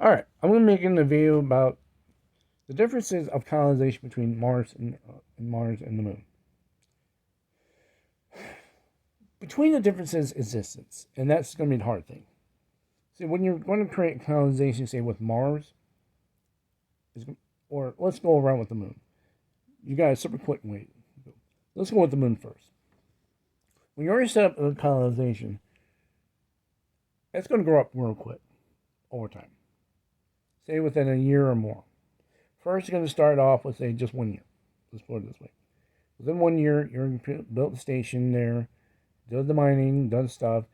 Alright, I'm going to make a video about the differences of colonization between Mars and the Moon. Between the differences is distance, and that's going to be the hard thing. See, when you're going to create colonization, say with Mars, or let's go around with the Moon. You got a super quick way. Let's go with the Moon first. When you already set up a colonization, it's going to grow up real quick over time. Say within a year or more. First, you're going to start off with, say, just 1 year. Let's put it this way. Within 1 year, you're going to build the station there, do the mining, done stuff.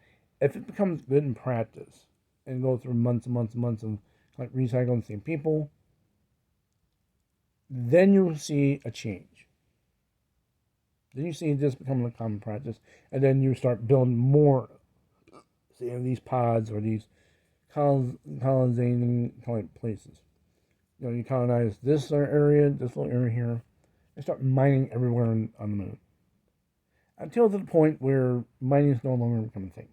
If it becomes good in practice and go through months and months and months of like recycling the same people, then you'll see a change. Then you see this becoming a common practice, and then you start building more, say, these pods or these colonizing places. You know, you colonize this area, this little area here, and start mining everywhere on the Moon. Until to the point where mining is no longer becoming a thing.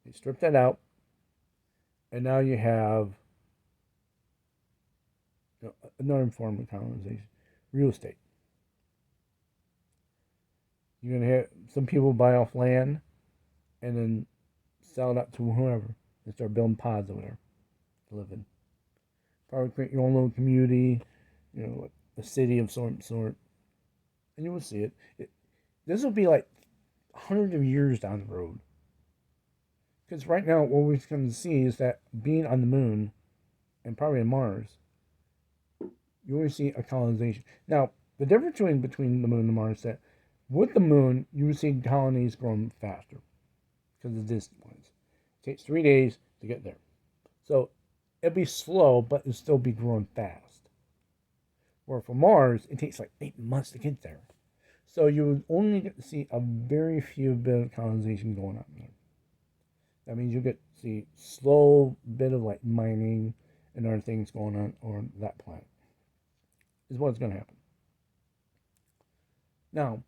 You strip that out, and now you have another form of colonization, real estate. You're going to have some people buy off land and then sell it up to whoever and start building pods over there to live in. Probably create your own little community, you know, like a city of some sort, and you will see it. This will be like hundreds of years down the road. Because right now, what we're going to see is that being on the Moon and probably on Mars, you always see a colonization. Now, the difference between the Moon and Mars is that with the Moon, you would see colonies growing faster because of the distance ones. It takes 3 days to get there. So it'll be slow, but it'll still be growing fast. Where for Mars, it takes like 8 months to get there. So you would only get to see a very few bit of colonization going on there. That means you get to see slow bit of like mining and other things going on on that planet. Is what's going to happen. Now,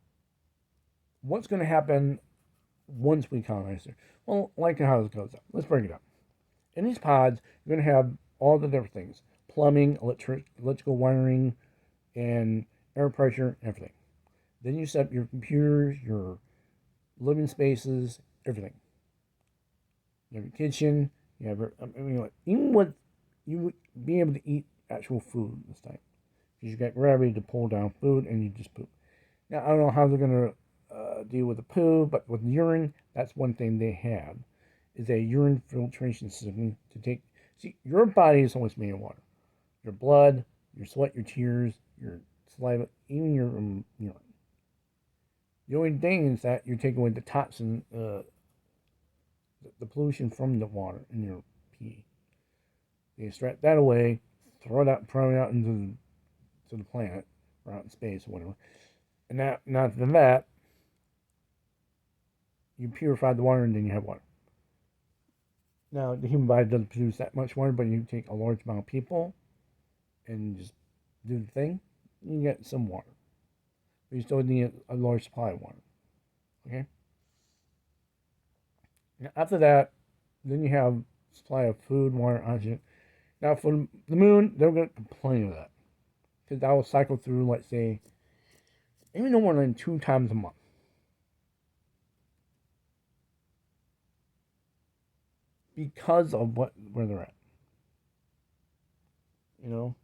what's going to happen once we colonize there? Well, like how this goes up. Let's break it up. In these pods, you're going to have all the different things. Plumbing, electrical wiring, and air pressure, and everything. Then you set up your computers, your living spaces, everything. You have your kitchen. You have even what you would be able to eat actual food this time. Because you got gravity to pull down food, and you just poop. Now, I don't know how they're going to deal with the poo, but with urine, that's one thing they have, is a urine filtration system to take. See, your body is always made of water. Your blood, your sweat, your tears, your saliva, even your urine. The only thing is that you're taking away the toxin, the pollution from the water in your pee. You extract that away, throw it out into the planet, or out in space, or whatever. And now after that, you purify the water, and then you have water. Now, the human body doesn't produce that much water, but you take a large amount of people and just do the thing, you get some water. But you still need a large supply of water. Okay? Now, after that, then you have supply of food, water, oxygen. Now, for the Moon, they're going to complain of that. Because that will cycle through, let's say, maybe no more than 2 times a month. Because of where they're at. You know?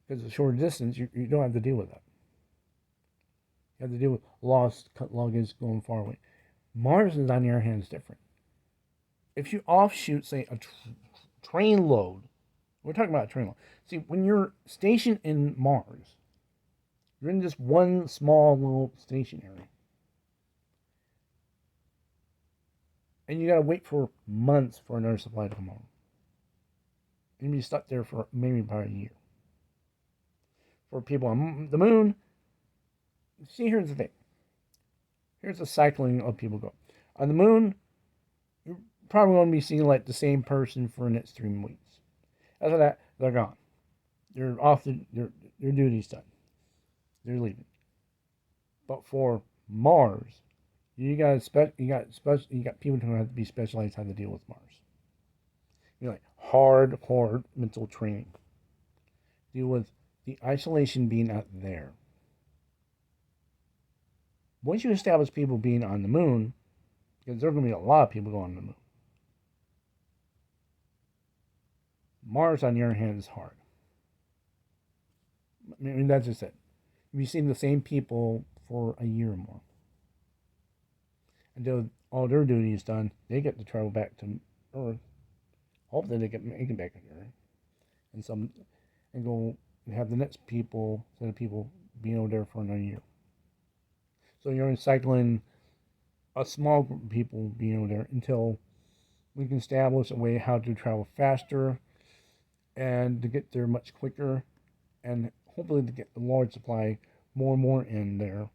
Because it's a short distance, you don't have to deal with that. You have to deal with lost luggage going far away. Mars is, on the other hand, is different. If you offshoot, say, a train load, we're talking about a train load. See, when you're stationed in Mars, you're in just one small little station area. And you gotta wait for months for another supply to come on. And you'll be stuck there for maybe about a year. For people on the Moon, see, here's the thing. Here's the cycling of people go. On the Moon, you're probably going to be seeing like the same person for the next 3 weeks. After that, they're gone. They're off their duty's done. They're leaving. But for Mars, you got people who have to be specialized how to deal with Mars. You're like, hard mental training. Deal with the isolation being out there. Once you establish people being on the moon, because there are going to be a lot of people going on the moon, Mars, on the other hand, is hard. I mean, that's just it. You've seen the same people for a year or more. Until all their duty is done, they get to travel back to Earth. Hopefully, they get make it back to Earth, and go and have the next set of people being over there for another year. So you're cycling a small group of people being over there until we can establish a way how to travel faster and to get there much quicker, and hopefully to get a large supply more and more in there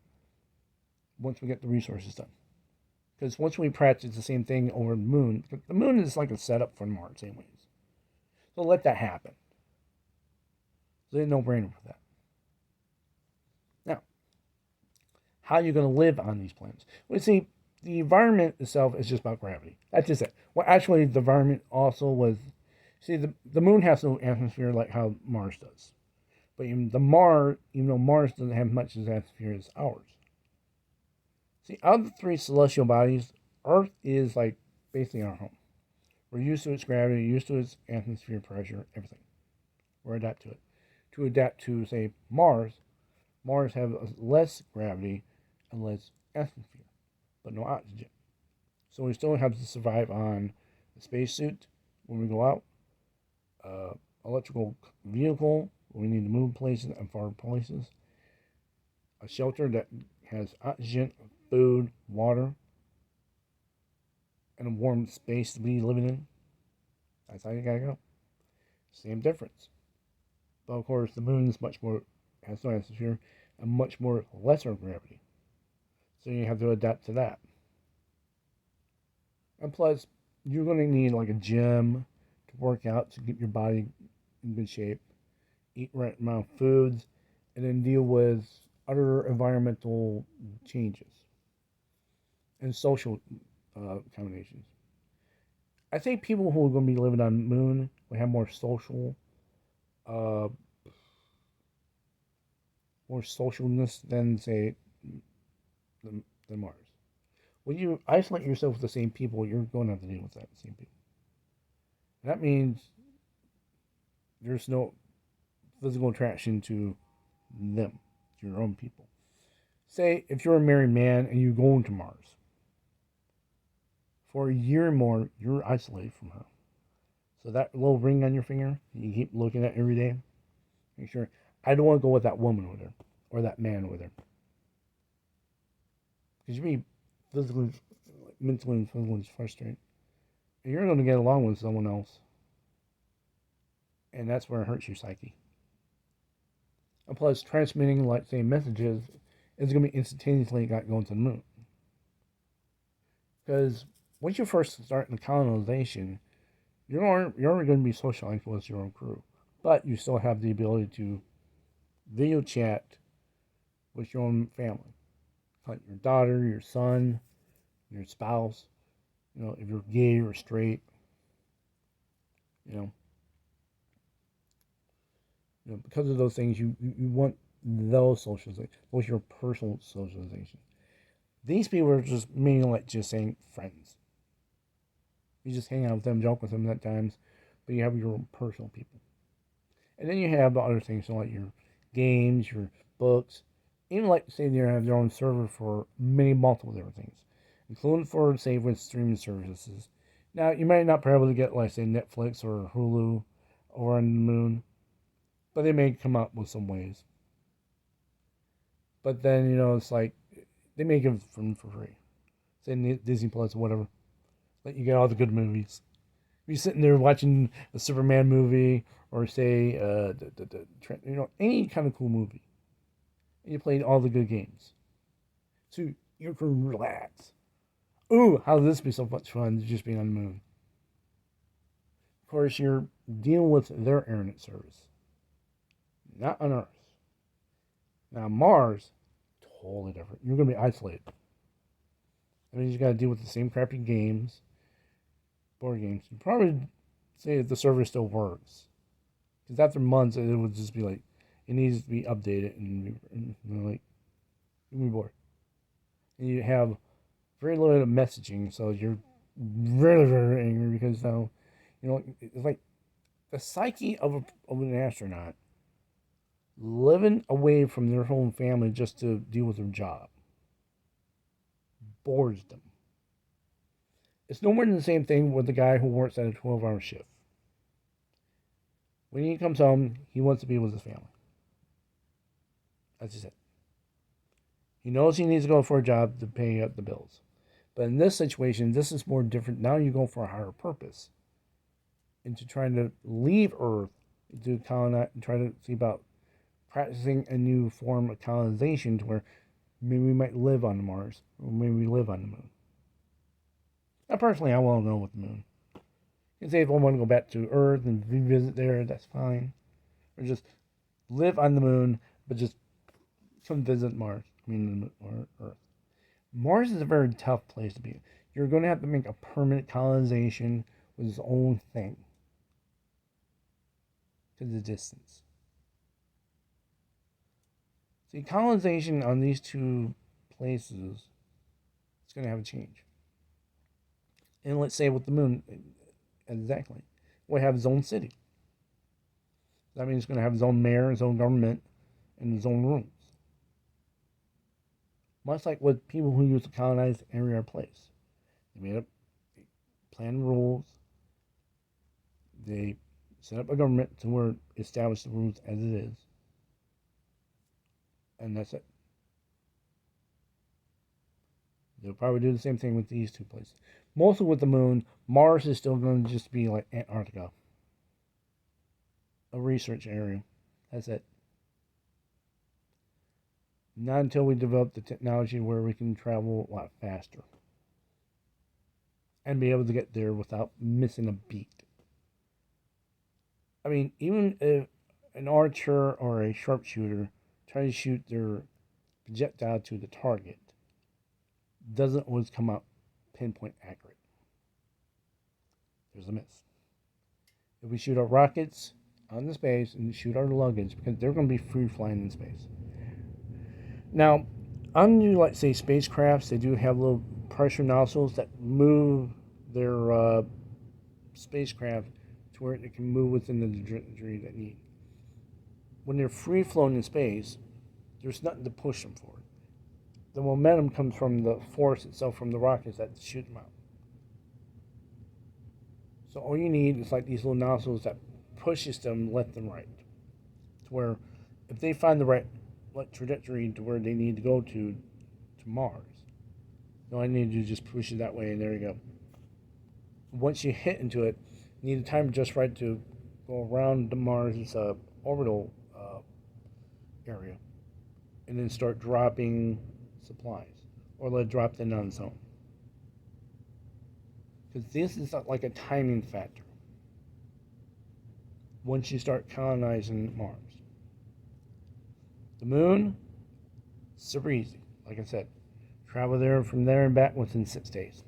once we get the resources done. Because once we practice the same thing over the moon is like a setup for Mars anyways. So let that happen. So there's no brainer for that. Now, how are you going to live on these planets? Well, see, the environment itself is just about gravity. That's just it. Well, actually, the environment also was... See, the moon has no atmosphere like how Mars does. But even though Mars doesn't have much as atmosphere as ours. See, out of the three celestial bodies, Earth is like basically our home. We're used to its gravity, used to its atmosphere pressure, everything. We're adapt to it. To adapt to, say, Mars has less gravity and less atmosphere, but no oxygen. So we still have to survive on a spacesuit when we go out, electrical vehicle when we need to move places and far places, a shelter that has oxygen, food, water, and a warm space to be living in. That's how you gotta go. Same difference. But of course, the moon is has no atmosphere and much more lesser gravity. So you have to adapt to that. And plus, you're going to need like a gym to work out to keep your body in good shape, eat right amount of foods, and then deal with other environmental changes and social combinations. I think people who are going to be living on the moon will have uh, more socialness than say than Mars. When you isolate yourself with the same people, you're going to have to deal with that same people. And that means there's no physical attraction to them, to your own people. Say if you're a married man and you're going to Mars, for a year or more, you're isolated from her. So that little ring on your finger, you keep looking at every day. Make sure, I don't want to go with that woman over there or that man over there. Because you'll be physically, mentally, and physically frustrated. And you're going to get along with someone else. And that's where it hurts your psyche. And plus, transmitting, like, say, messages is going to be instantaneously going to the moon. Because once you first start the colonization, you're only going to be socialized with your own crew. But you still have the ability to video chat with your own family. Like your daughter, your son, your spouse. If you're gay or straight. Because of those things, you want those socialization. Those your personal socialization. These people are just meaning like just saying friends. You just hang out with them, joke with them at times, but you have your own personal people. And then you have the other things, so like your games, your books, even like say they have their own server for multiple different things, including for say with streaming services. Now you might not be able to get like say Netflix or Hulu over on the moon, but they may come up with some ways. But then it's like they may give them for free, say Disney Plus or whatever. Let you get all the good movies. If you're sitting there watching a Superman movie or say any kind of cool movie, and you played all the good games, so you can relax. Ooh, how would this be so much fun to just be on the moon? Of course, you're dealing with their internet service, not on Earth. Now Mars, totally different. You're going to be isolated. That means you got to deal with the same crappy games, board games. You probably say if the server still works. Because after months, it would just be like, it needs to be updated, and like, you'll be bored. And you have very little messaging, so you're very, very angry because now, it's like the psyche of an astronaut living away from their home family just to deal with their job bores them. It's no more than the same thing with the guy who works at a 12-hour shift. When he comes home, he wants to be with his family. That's just it. He knows he needs to go for a job to pay up the bills. But in this situation, this is more different. Now you go for a higher purpose. Into trying to leave Earth to colonize and try to see about practicing a new form of colonization to where maybe we might live on Mars or maybe we live on the moon. Now, personally, I want to know with the moon. You can say if I want to go back to Earth and revisit there, that's fine. Or just live on the moon, but just come visit Mars. Or Earth. Mars is a very tough place to be. You're going to have to make a permanent colonization with its own thing. Because of the distance. See, colonization on these two places is going to have a change. And let's say with the moon, exactly, will have its own city. That means it's going to have its own mayor, its own government, and its own rules. Much like what people who used to colonize area or place. They made up plan rules. They set up a government to where establish the rules as it is. And that's it. They'll probably do the same thing with these two places. Mostly with the moon, Mars is still going to just be like Antarctica. A research area. That's it. Not until we develop the technology where we can travel a lot faster. And be able to get there without missing a beat. I mean, even if an archer or a sharpshooter tries to shoot their projectile to the target, doesn't always come out pinpoint accurate. There's a miss. If we shoot our rockets out into space and shoot our luggage, because they're going to be free flying in space. Now, on new, like say, spacecrafts, they do have little pressure nozzles that move their spacecraft to where it can move within the trajectory they need. When they're free flown in space, there's nothing to push them forward. The momentum comes from the force itself from the rockets that shoot them out. So all you need is like these little nozzles that pushes them left and right. To where if they find the right trajectory to where they need to go to Mars, all I need to do is just push it that way and there you go. Once you hit into it, you need the time just right to go around the Mars' orbital area and then start dropping supplies or let it drop in on its own. Because this is like a timing factor once you start colonizing Mars. The moon, super easy. Like I said, travel there from there and back within 6 days.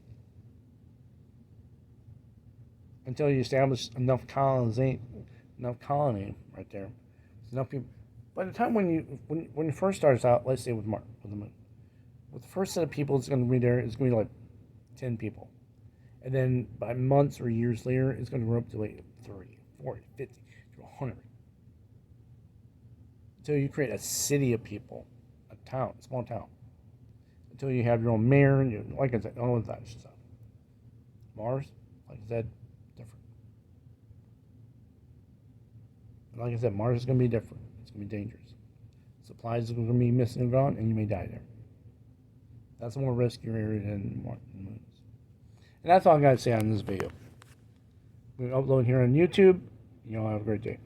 Until you establish enough colony right there, enough people. By the time when you first starts out, let's say with the moon, with the first set of people that's going to be there is going to be like 10 people, and then by months or years later, it's going to grow up to like 30, 40, 50 to 100. Until you create a city of people, a town, a small town. Until you have your own mayor, and like I said, all of that stuff. Mars, like I said, different. And like I said, Mars is going to be different. It's going to be dangerous. Supplies are going to be missing and gone, and you may die there. That's a more riskier area than moons. And that's all I got to say on this video. I'm going to upload here on YouTube. You all have a great day.